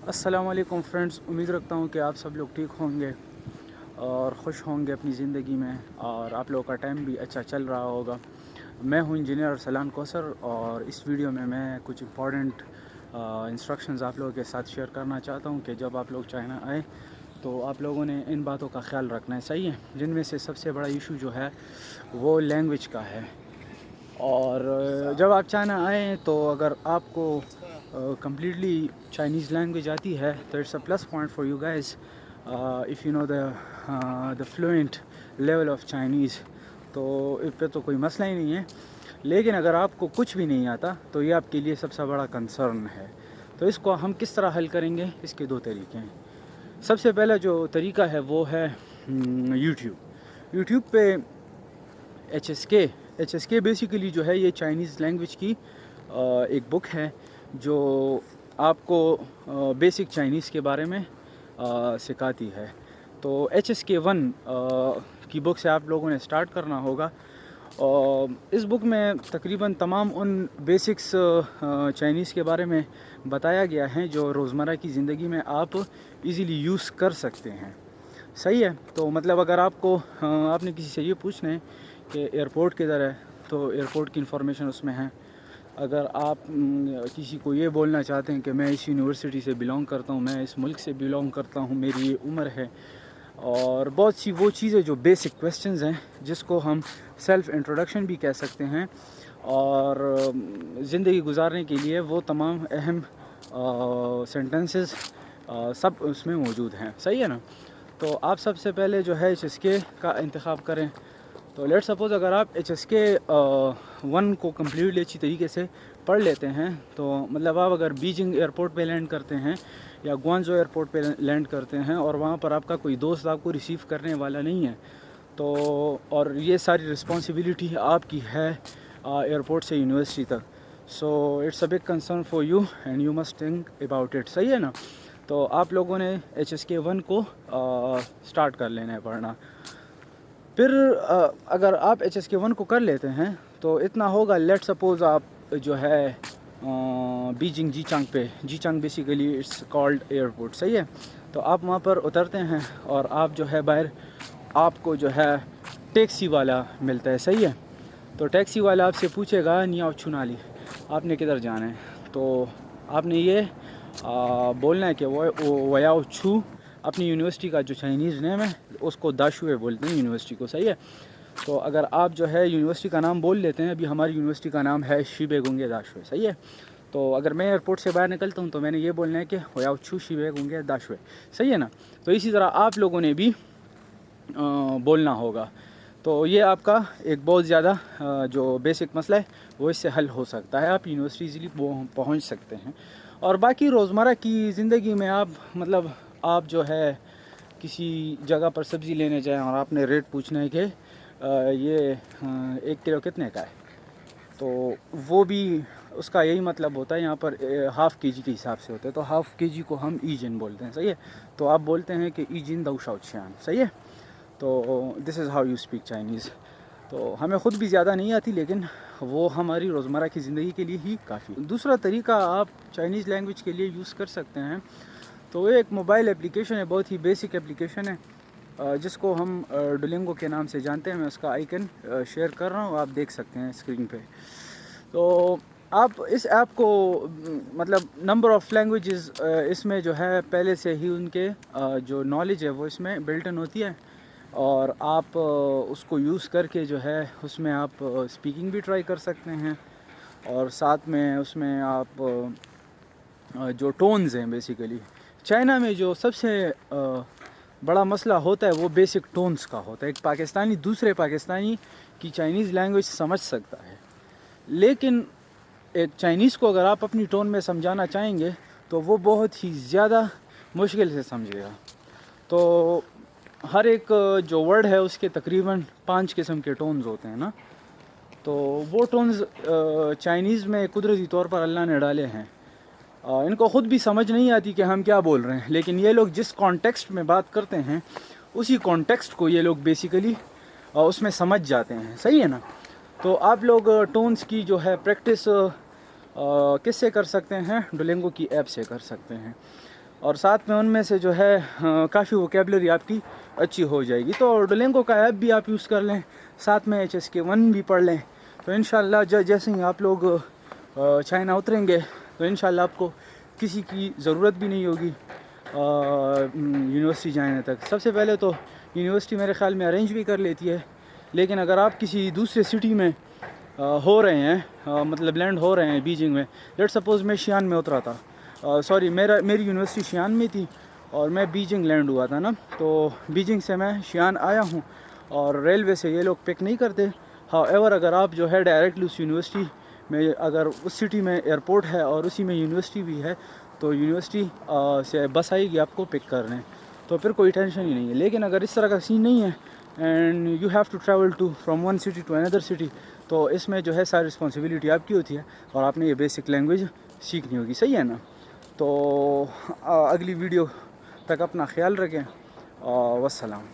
السلام علیکم فرینڈز، امید رکھتا ہوں کہ آپ سب لوگ ٹھیک ہوں گے اور خوش ہوں گے اپنی زندگی میں، اور آپ لوگوں کا ٹائم بھی اچھا چل رہا ہوگا۔ میں ہوں انجینئر ارسلان کوثر، اور اس ویڈیو میں کچھ امپورٹنٹ انسٹرکشنز آپ لوگوں کے ساتھ شیئر کرنا چاہتا ہوں کہ جب آپ لوگ چائنا آئیں تو آپ لوگوں نے ان باتوں کا خیال رکھنا ہے، صحیح ہے؟ جن میں سے سب سے بڑا ایشو جو ہے وہ لینگویج کا ہے۔ اور جب آپ چائنا آئیں تو اگر آپ کو کمپلیٹلی چائنیز لینگویج آتی ہے تو it's a plus point for you guys if you know the fluent level of Chinese, تو اس پہ تو کوئی مسئلہ ہی نہیں ہے۔ لیکن اگر آپ کو کچھ بھی نہیں آتا تو یہ آپ کے لیے سب سے بڑا کنسرن ہے۔ تو اس کو ہم کس طرح حل کریں گے؟ اس کے دو طریقے ہیں۔ سب سے پہلا جو طریقہ ہے وہ ہے یوٹیوب پہ ایچ ایس کے بیسیکلی جو ہے یہ چائنیز لینگویج کی ایک بک ہے جو آپ کو بیسک چائنیز کے بارے میں سکھاتی ہے۔ تو ایچ ایس کے 1 کی بک سے آپ لوگوں نے سٹارٹ کرنا ہوگا۔ اس بک میں تقریباً تمام ان بیسکس چائنیز کے بارے میں بتایا گیا ہے جو روزمرہ کی زندگی میں آپ ایزیلی یوز کر سکتے ہیں، صحیح ہے؟ تو مطلب اگر آپ نے کسی سے یہ پوچھنا ہے کہ ایئرپورٹ کدھر ہے تو ایئرپورٹ کی انفارمیشن اس میں ہے۔ اگر آپ کسی کو یہ بولنا چاہتے ہیں کہ میں اس یونیورسٹی سے بلانگ کرتا ہوں، میں اس ملک سے بلانگ کرتا ہوں، میری یہ عمر ہے، اور بہت سی وہ چیزیں جو بیسک کویسچنز ہیں جس کو ہم سیلف انٹروڈکشن بھی کہہ سکتے ہیں، اور زندگی گزارنے کے لیے وہ تمام اہم سینٹنسز سب اس میں موجود ہیں، صحیح ہے نا؟ تو آپ سب سے پہلے جو ہے ایچ ایس کے کا انتخاب کریں۔ تو لیٹ سپوز اگر آپ ایچ ایس کے 1 کو کمپلیٹلی اچھی طریقے سے پڑھ لیتے ہیں تو مطلب آپ اگر بیجنگ ایئرپورٹ پہ لینڈ کرتے ہیں یا گوانزو ایئرپورٹ پہ لینڈ کرتے ہیں اور وہاں پر آپ کا کوئی دوست آپ کو ریسیو کرنے والا نہیں ہے، تو اور یہ ساری رسپانسبلٹی آپ کی ہے ایئرپورٹ سے یونیورسٹی تک، so it's a big concern for you and you must think about it, صحیح ہے نا؟ تو آپ لوگوں نے ایچ ایس کے 1 کو سٹارٹ کر لینا ہے پڑھنا۔ پھر اگر آپ ایچ ایس کے 1 کو کر لیتے ہیں تو اتنا ہوگا، لیٹ سپوز آپ جو ہے بیجنگ جی چانگ بیسیکلی اٹس کالڈ ایئرپورٹ، صحیح ہے؟ تو آپ وہاں پر اترتے ہیں اور آپ جو ہے باہر آپ کو جو ہے ٹیکسی والا ملتا ہے، صحیح ہے؟ تو ٹیکسی والا آپ سے پوچھے گا نیاؤ چونالی، آپ نے کدھر جانا ہے؟ تو آپ نے یہ بولنا ہے کہ ویاؤ چھو، اپنی یونیورسٹی کا جو چائنیز نیم ہے اس کو داشوے بولتے ہیں یونیورسٹی کو، صحیح ہے؟ تو اگر آپ جو ہے یونیورسٹی کا نام بول لیتے ہیں، ابھی ہماری یونیورسٹی کا نام ہے شیبے گونگے داشوے، صحیح ہے؟ تو اگر میں ایئرپورٹ سے باہر نکلتا ہوں تو میں نے یہ بولنا ہے کہ ویاؤ چھو شیبے گونگے داشوے، صحیح ہے نا؟ تو اسی طرح آپ لوگوں نے بھی بولنا ہوگا۔ تو یہ آپ کا ایک بہت زیادہ جو بیسک مسئلہ ہے وہ اس سے حل ہو سکتا ہے، آپ یونیورسٹی ایزیلی پہنچ سکتے ہیں۔ اور باقی روزمرہ کی زندگی میں آپ جو ہے کسی جگہ پر سبزی لینے جائیں اور آپ نے ریٹ پوچھنا ہے کہ یہ 1 کلو کتنے کا ہے، تو وہ بھی اس کا یہی مطلب ہوتا ہے، یہاں پر ½ کے جی کے حساب سے ہوتا ہے، تو ½ کے جی کو ہم ای جن بولتے ہیں، صحیح ہے؟ تو آپ بولتے ہیں کہ ای جن دو شاو چھیان، صحیح ہے؟ تو this is how you speak Chinese. تو ہمیں خود بھی زیادہ نہیں آتی لیکن وہ ہماری روزمرہ کی زندگی کے لیے ہی کافی۔ دوسرا طریقہ آپ چائنیز لینگویج کے لیے یوز کر سکتے ہیں، تو یہ ایک موبائل اپلیکیشن ہے، بہت ہی بیسک اپلیکیشن ہے جس کو ہم ڈولنگو کے نام سے جانتے ہیں۔ میں اس کا آئیکن شیئر کر رہا ہوں، آپ دیکھ سکتے ہیں اسکرین پہ۔ تو آپ اس ایپ کو مطلب نمبر آف لینگویجز اس میں جو ہے پہلے سے ہی ان کے جو نالج ہے وہ اس میں بلٹ ان ہوتی ہے، اور آپ اس کو یوز کر کے جو ہے اس میں آپ اسپیکنگ بھی ٹرائی کر سکتے ہیں، اور ساتھ میں اس میں آپ جو ٹونز ہیں بیسیکلی چائنا میں جو سب سے بڑا مسئلہ ہوتا ہے وہ بیسک ٹونز کا ہوتا ہے۔ ایک پاکستانی دوسرے پاکستانی کی چائنیز لینگویج سمجھ سکتا ہے، لیکن ایک چائنیز کو اگر آپ اپنی ٹون میں سمجھانا چاہیں گے تو وہ بہت ہی زیادہ مشکل سے سمجھے گا۔ تو ہر ایک جو ورڈ ہے اس کے تقریباً 5 قسم کے ٹونز ہوتے ہیں نا، تو وہ ٹونز چائنیز میں قدرتی طور پر اللہ نے ڈالے ہیں۔ ان کو خود بھی سمجھ نہیں آتی کہ ہم کیا بول رہے ہیں، لیکن یہ لوگ جس کانٹیکسٹ میں بات کرتے ہیں اسی کانٹیکسٹ کو یہ لوگ بیسیکلی اس میں سمجھ جاتے ہیں، صحیح ہے نا؟ تو آپ لوگ ٹونز کی جو ہے پریکٹس کس سے کر سکتے ہیں؟ ڈولنگو کی ایپ سے کر سکتے ہیں۔ اور ساتھ میں ان میں سے جو ہے کافی ووکیبلری آپ کی اچھی ہو جائے گی. تو ڈولنگو کا ایپ بھی آپ یوز کر لیں, ساتھ میں HSK1 بھی پڑھ لیں, تو انشاءاللہ جیسے ہی آپ لوگ چائنا اتریں گے تو انشاءاللہ آپ کو کسی کی ضرورت بھی نہیں ہوگی یونیورسٹی جانے تک. سب سے پہلے تو یونیورسٹی میرے خیال میں ارینج بھی کر لیتی ہے, لیکن اگر آپ کسی دوسرے سٹی میں ہو رہے ہیں, مطلب لینڈ ہو رہے ہیں بیجنگ میں, لیٹ سپوز میں شیان میں اترا تھا, سوری میری یونیورسٹی شیان میں تھی اور میں بیجنگ لینڈ ہوا تھا نا, تو بیجنگ سے میں شیان آیا ہوں اور ریلوے سے یہ لوگ پک نہیں کرتے. ہاؤ ایور اگر آپ جو ہے ڈائریکٹلی اس یونیورسٹی میں, اگر اس سٹی میں ایئرپورٹ ہے اور اسی میں یونیورسٹی بھی ہے, تو یونیورسٹی سے بس آئے گی آپ کو پک کرنے, تو پھر کوئی ٹینشن ہی نہیں ہے. لیکن اگر اس طرح کا سین نہیں ہے and you have to travel from one city to another city, تو اس میں جو ہے ساری رسپانسبلٹی آپ کی ہوتی ہے اور آپ نے یہ بیسک لینگویج سیکھنی ہوگی. صحیح ہے نا؟ تو اگلی ویڈیو تک اپنا خیال رکھیں, والسلام.